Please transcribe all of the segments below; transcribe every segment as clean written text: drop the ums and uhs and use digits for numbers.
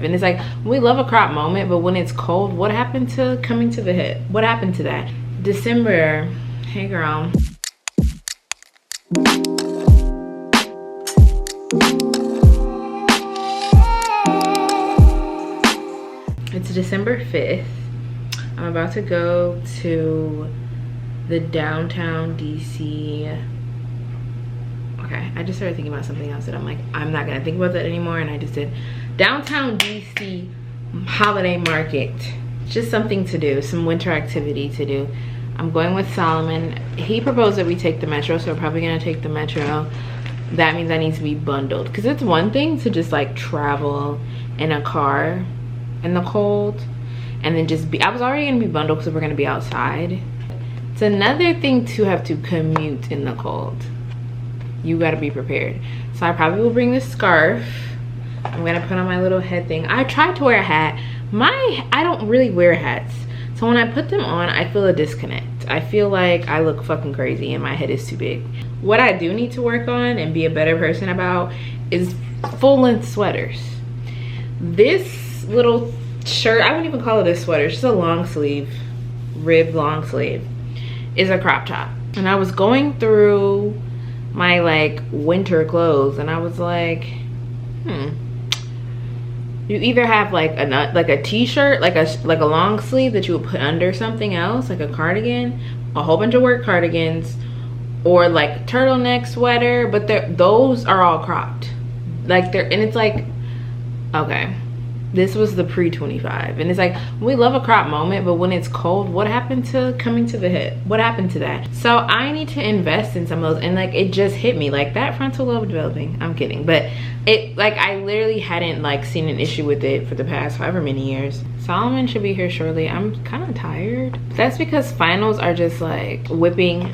And it's like, we love a crop moment, but when it's cold, what happened to coming to the hip? What happened to that? December, hey girl. It's December 5th. I'm about to go to the downtown DC. Okay, I just started thinking about something else that I'm like, I'm not gonna think about that anymore, and I just did. Downtown DC holiday market. Just something to do, some winter activity to do. I'm going with Solomon. He proposed that we take the metro, so we're probably gonna take the metro. That means I need to be bundled, because it's one thing to just like travel in a car in the cold and then just be, I was already gonna be bundled because we're gonna be outside. It's another thing to have to commute in the cold. You got to be prepared. So I probably will bring this scarf. I'm gonna put on my little head thing. I tried to wear a hat. I don't really wear hats, so when I put them on, I feel a disconnect. I feel like I look fucking crazy and my head is too big. What I do need to work on and be a better person about is full-length sweaters. This little shirt, I wouldn't even call it a sweater, it's just a long sleeve, ribbed long sleeve, is a crop top. And I was going through my like winter clothes and I was like, you either have like a t-shirt, like a long sleeve that you would put under something else, like a cardigan, a whole bunch of work cardigans, or like turtleneck sweater, but those are all cropped. Like and it's like, okay, this was the pre-25, and it's like, we love a crop moment, but when it's cold, what happened to coming to the hip? What happened to that? So I need to invest in some of those, and like it just hit me, like that frontal lobe developing. I'm kidding, but it, like, I literally hadn't like seen an issue with it for the past however many years. Solomon should be here shortly. I'm kind of tired. That's because finals are just like whipping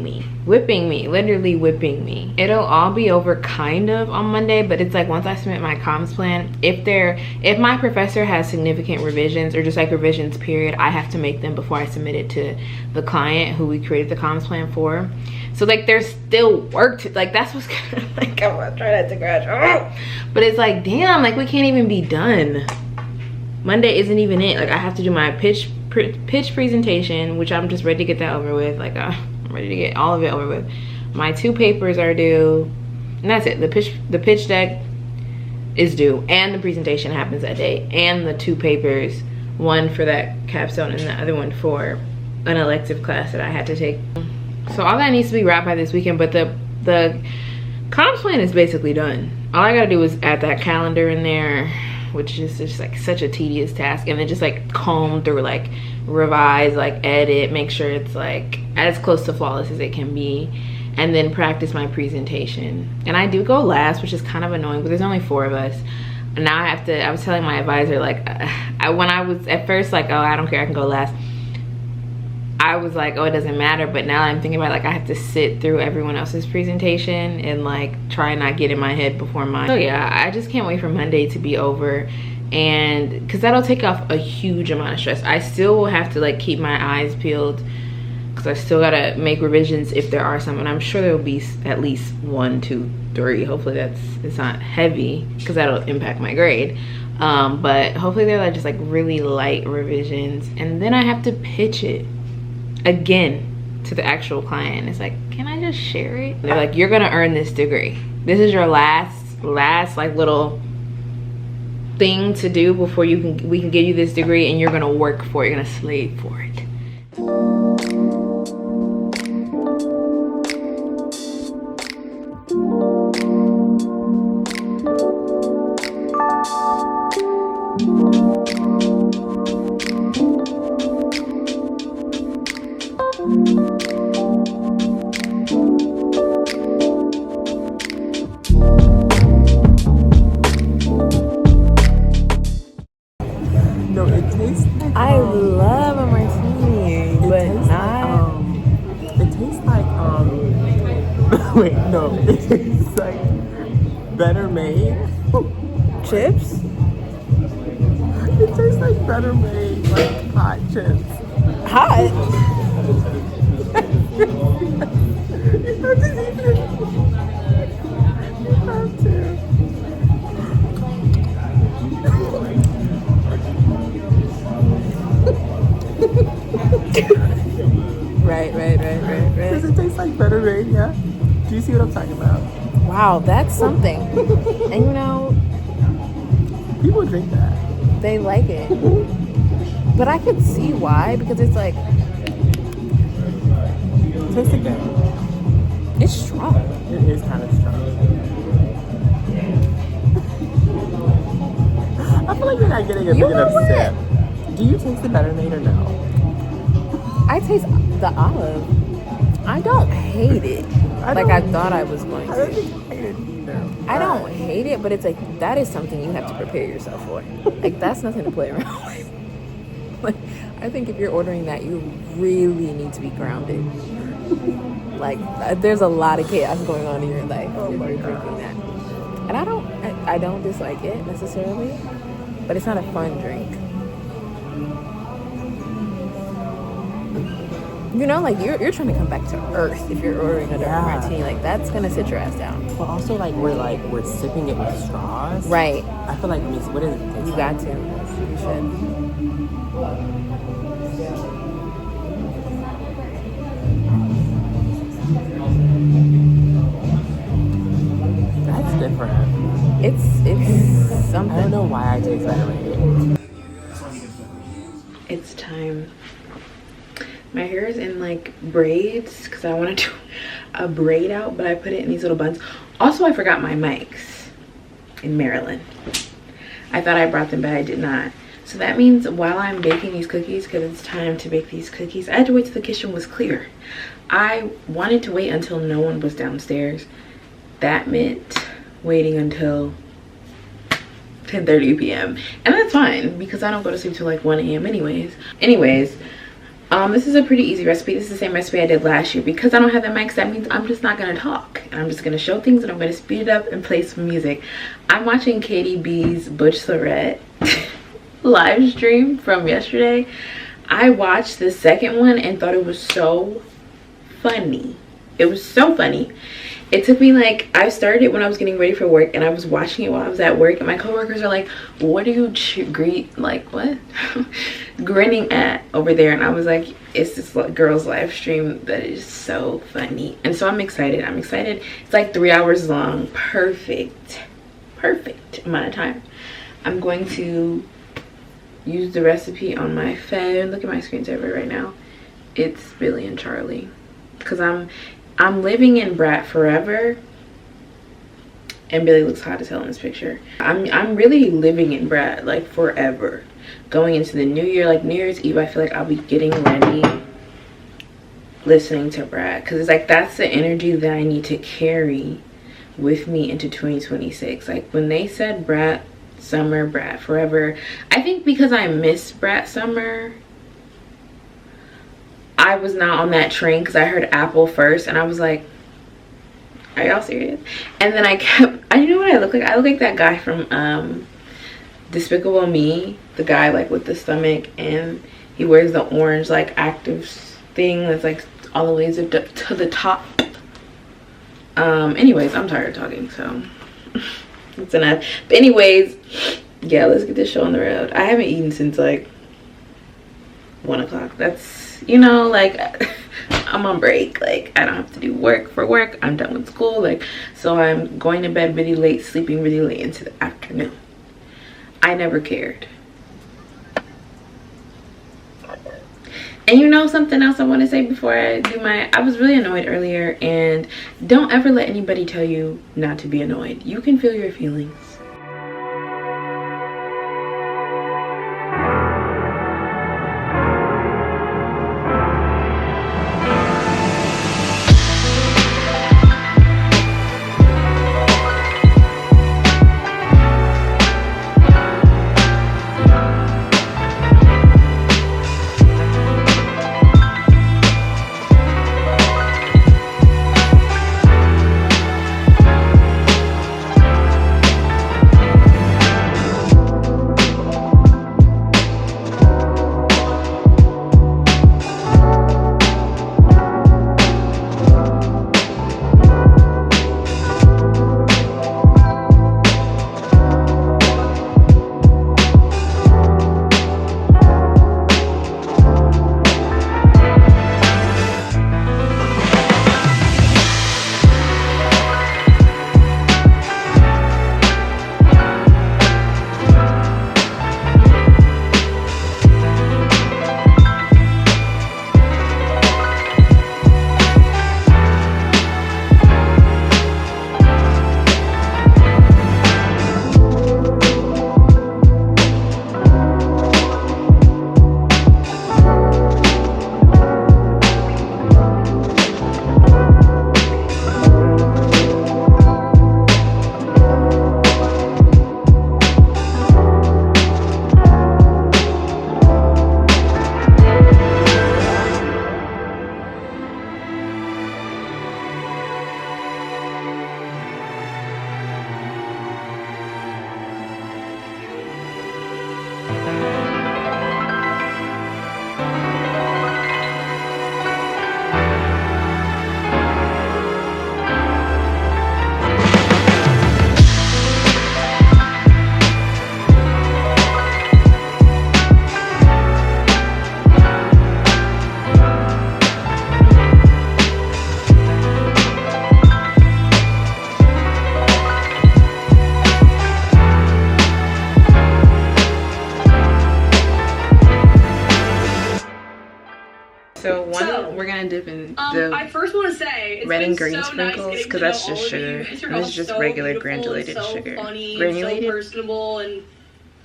me, literally whipping me. It'll all be over kind of on Monday, but it's like once I submit my comms plan, if my professor has significant revisions or just like revisions period, I have to make them before I submit it to the client who we created the comms plan for. So like there's still work to, like, that's what's gonna, like, I'm gonna try not to crash. But it's like, damn, like we can't even be done. Monday isn't even it. Like I have to do my pitch presentation, which I'm just ready to get that over with. Like I'm ready to get all of it over with. My 2 papers are due, and that's it. The pitch deck is due, and the presentation happens that day, and the 2 papers, one for that capstone and the other one for an elective class that I had to take. So all that needs to be wrapped by this weekend, but the comms plan is basically done. All I gotta do is add that calendar in there, which is just like such a tedious task, and then just like comb through, like revise, like edit, make sure it's like as close to flawless as it can be, and then practice my presentation. And I do go last, which is kind of annoying, but there's only 4 of us. And now I was telling my advisor, like when I was at first like, oh, I don't care, I can go last, I was like, oh, it doesn't matter. But now I'm thinking about, like, I have to sit through everyone else's presentation and like try not get in my head before mine. So yeah, I just can't wait for Monday to be over, and because that'll take off a huge amount of stress. I still will have to like keep my eyes peeled because I still gotta make revisions if there are some, and I'm sure there will be at least 1, 2, 3. Hopefully it's not heavy because that'll impact my grade. But hopefully they're like just like really light revisions, and then I have to pitch it again to the actual client. It's like, can I just share it? They're like, you're gonna earn this degree. This is your last like little thing to do before we can give you this degree, and you're gonna work for it. You're gonna slave for it. No, it tastes like, I love a martini, but not. It tastes like wait, no, it tastes like Better Made Chips? It tastes like Better Made, like hot chips. Hot? You have to eat it. You have to. like better made, yeah. Do you see what I'm talking about? Wow, that's something. And you know, People drink that. they like it. But I could see why, because it's like, Taste again. it's strong. It is kind of strong. I feel like you're not getting a You big know enough what? sip. Do you taste the better made or no? I taste the olive. I don't hate it. I thought I was going I don't to. think I hate it either. I don't hate it, but it's like, that is something you have to prepare yourself for. Like, that's nothing to play around with. Like, I think if you're ordering that, you really need to be grounded. Like, there's a lot of chaos going on in your life if you're drinking that. And I don't dislike it necessarily, but it's not a fun drink. You know, like, you're trying to come back to earth if you're ordering a dark martini. Like, that's gonna sit your ass down. But also, we're sipping it with straws. Right. I feel like what is it? You got to. You should. That's different. It's something. I don't know why I taste better made. It's time. My hair is in like braids because I want to do a braid out, but I put it in these little buns. Also, I forgot my mics in Maryland. I thought I brought them, but I did not. So that means while I'm baking these cookies, because it's time to bake these cookies, I had to wait till the kitchen was clear. I wanted to wait until no one was downstairs. That meant waiting until 10:30 p.m. And that's fine because I don't go to sleep till like 1 a.m. anyways. This is a pretty easy recipe. This is the same recipe I did last year. Because I don't have the mics, that means I'm just not gonna talk. And I'm just gonna show things and I'm gonna speed it up and play some music. I'm watching Katie B's Butch Surrett live stream from yesterday. I watched the second one and thought it was so funny. It was so funny. It took me like, I started it when I was getting ready for work and I was watching it while I was at work and my coworkers are like, what are you grinning at over there? And I was like, it's this girl's live stream that is so funny. And so I'm excited. It's like 3 hours long. Perfect amount of time. I'm going to use the recipe on my phone. Look at my screensaver right now. It's Billy and Charlie. Because I'm living in Brat forever, and Billy looks hot as hell in this picture. I'm really living in Brat like forever. Going into the new year, like New Year's Eve, I feel like I'll be getting ready listening to Brat, because it's like that's the energy that I need to carry with me into 2026. Like when they said Brat summer, Brat forever, I think because I missed Brat summer, I was not on that train because I heard Apple first and I was like, are y'all serious? And then you know what I look like? I look like that guy from Despicable Me, the guy like with the stomach and he wears the orange like active thing that's like all the way to the top. Anyways, I'm tired of talking, so that's enough. But anyways, yeah, let's get this show on the road. I haven't eaten since like 1 o'clock. That's, you know, like I'm on break. Like I don't have to do work for work. I'm done with school. Like, so I'm going to bed really late, sleeping really late into the afternoon. I never cared. And you know something else I want to say before I do I was really annoyed earlier, and don't ever let anybody tell you not to be annoyed. You can feel your feelings. So we're gonna dip in the I first want to say red and green sprinkles because that's just sugar. This is just regular granulated sugar. Funny, Granulated. so personable, and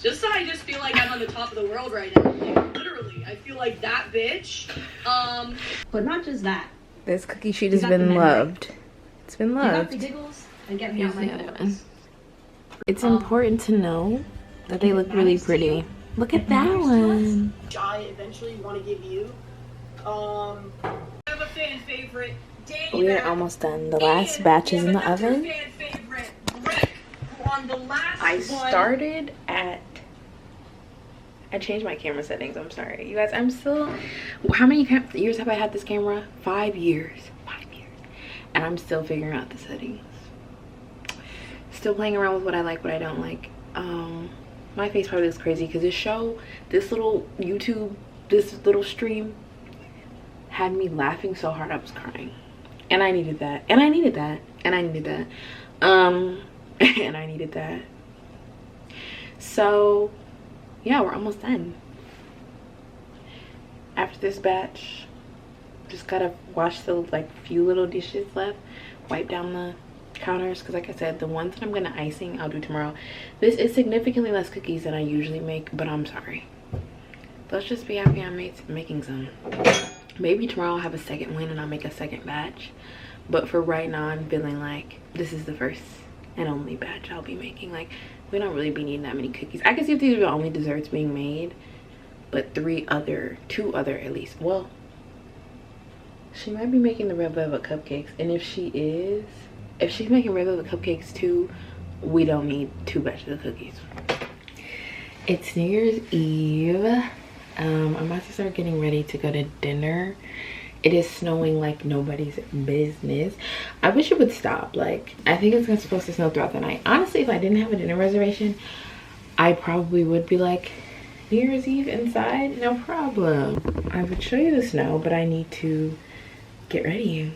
I just feel like I'm on the top of the world right now. Like, literally, I feel like that bitch. But not just that. This cookie sheet has been loved. It's been loved. You got the giggles and get me out my nose. It's important to know that they look really pretty. Look at that one. I eventually want to give you. I have a fan favorite. We are almost done. The last batch is in the oven. I started at. I changed my camera settings. I'm sorry, you guys. I'm still. How many years have I had this camera? 5 years. 5 years, and I'm still figuring out the settings. Still playing around with what I like, what I don't like. My face probably looks crazy because this little YouTube, this little stream had me laughing so hard I was crying. And I needed that. And I needed that. And I needed that. And I needed that. So, yeah, we're almost done. After this batch, just gotta wash the few little dishes left. Wipe down the counters because like I said, the ones that I'm gonna icing I'll do tomorrow. This is significantly less cookies than I usually make, but I'm sorry. Let's just be happy I'm making some. Maybe tomorrow I'll have a second win and I'll make a second batch, but for right now I'm feeling like this is the first and only batch I'll be making. Like, we don't really be needing that many cookies. I can see if these are the only desserts being made, but two other at least. Well, she might be making the red velvet cupcakes, and if she's making red velvet cupcakes too, we don't need 2 batches of cookies. It's New Year's Eve. I'm about to start getting ready to go to dinner. It is snowing like nobody's business. I wish it would stop. Like, I think it's supposed to snow throughout the night. Honestly, if I didn't have a dinner reservation, I probably would be like, New Year's Eve inside, no problem. I would show you the snow, but I need to get ready.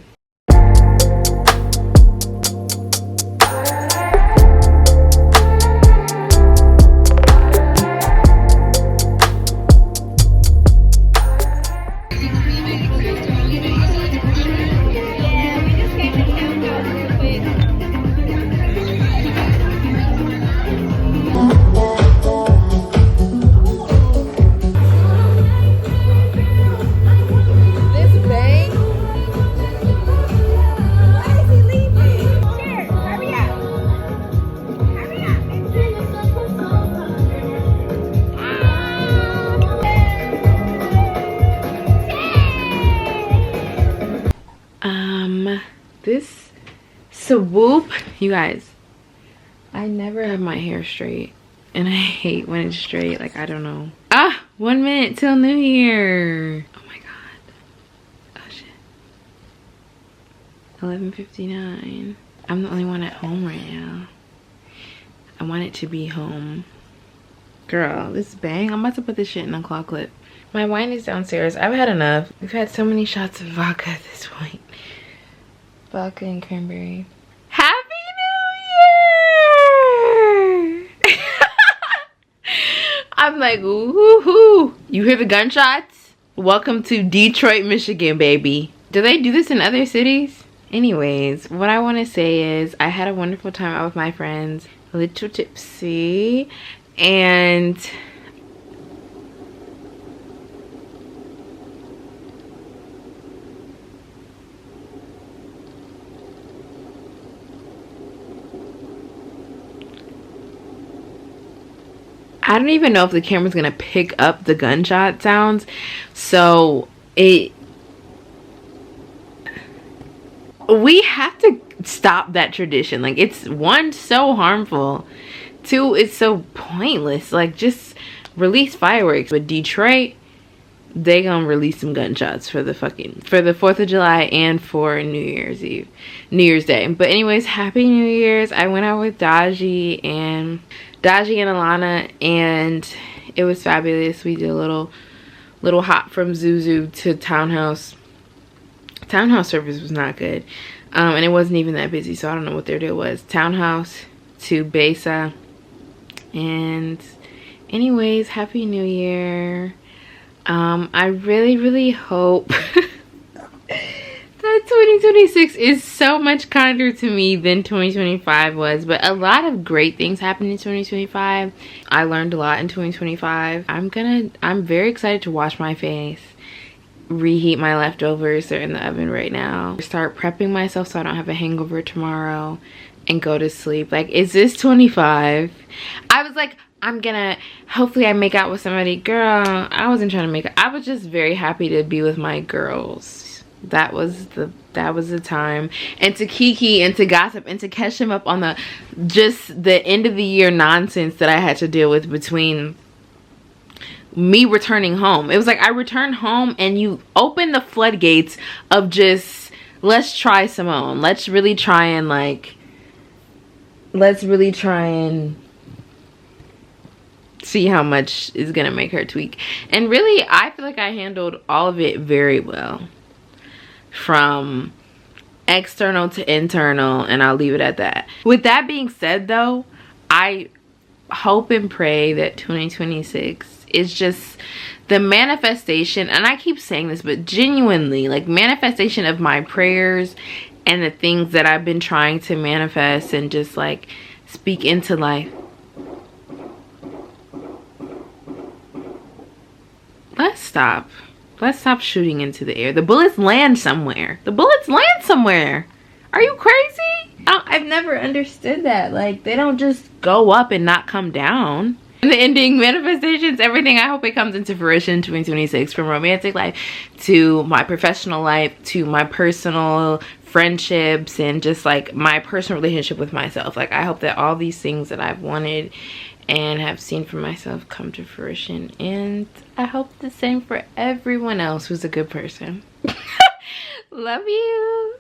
This swoop, you guys, I never have my hair straight and I hate when it's straight. Like, I don't know. 1 minute till New Year. Oh my god. Oh shit. 11:59. I'm the only one at home right now. I want it to be home. Girl, this bang. I'm about to put this shit in a claw clip. My wine is downstairs. I've had enough. We've had so many shots of vodka at this point. Vodka and cranberry. Happy New Year! I'm like, woohoo! You hear the gunshots? Welcome to Detroit, Michigan, baby. Do they do this in other cities? Anyways, what I want to say is I had a wonderful time out with my friends. A little tipsy. And I don't even know if the camera's gonna pick up the gunshot sounds, so we have to stop that tradition. Like, it's, 1, so harmful, 2, it's so pointless. Like, just release fireworks. But Detroit, they gonna release some gunshots for the 4th of July and for New Year's Day. But anyways, happy New Year's. I went out with Daji and Alana, and it was fabulous. We did a little hop from Zuzu to Townhouse. Townhouse service was not good, and it wasn't even that busy, so I don't know what their deal was. Townhouse to Besa. And anyways, happy New Year. I really hope that 2026 is so much kinder to me than 2025 was, but a lot of great things happened in 2025. I learned a lot in 2025. I'm very excited to wash my face, reheat my leftovers. They're in the oven right now, start prepping myself so I don't have a hangover tomorrow, and go to sleep. Like, is this 25? I was like, hopefully I make out with somebody. Girl, I wasn't trying to make it. I was just very happy to be with my girls. That was the time, and to kiki and to gossip and to catch him up on the end of the year nonsense that I had to deal with between me returning home. It was like I returned home and you opened the floodgates of just, let's try Simone. Let's really try and see how much is gonna make her tweak. And really, I feel like I handled all of it very well, from external to internal, and I'll leave it at that. With that being said though, I hope and pray that 2026 is just the manifestation, and I keep saying this, but genuinely, like, manifestation of my prayers and the things that I've been trying to manifest and just like speak into life. Let's stop shooting into the air. The bullets land somewhere. Are you crazy? I've never understood that. Like, they don't just go up and not come down. And the ending manifestations, everything, I hope it comes into fruition in 2026, from romantic life to my professional life to my personal friendships and just like my personal relationship with myself. Like, I hope that all these things that I've wanted and have seen for myself come to fruition, and I hope the same for everyone else who's a good person. Love you.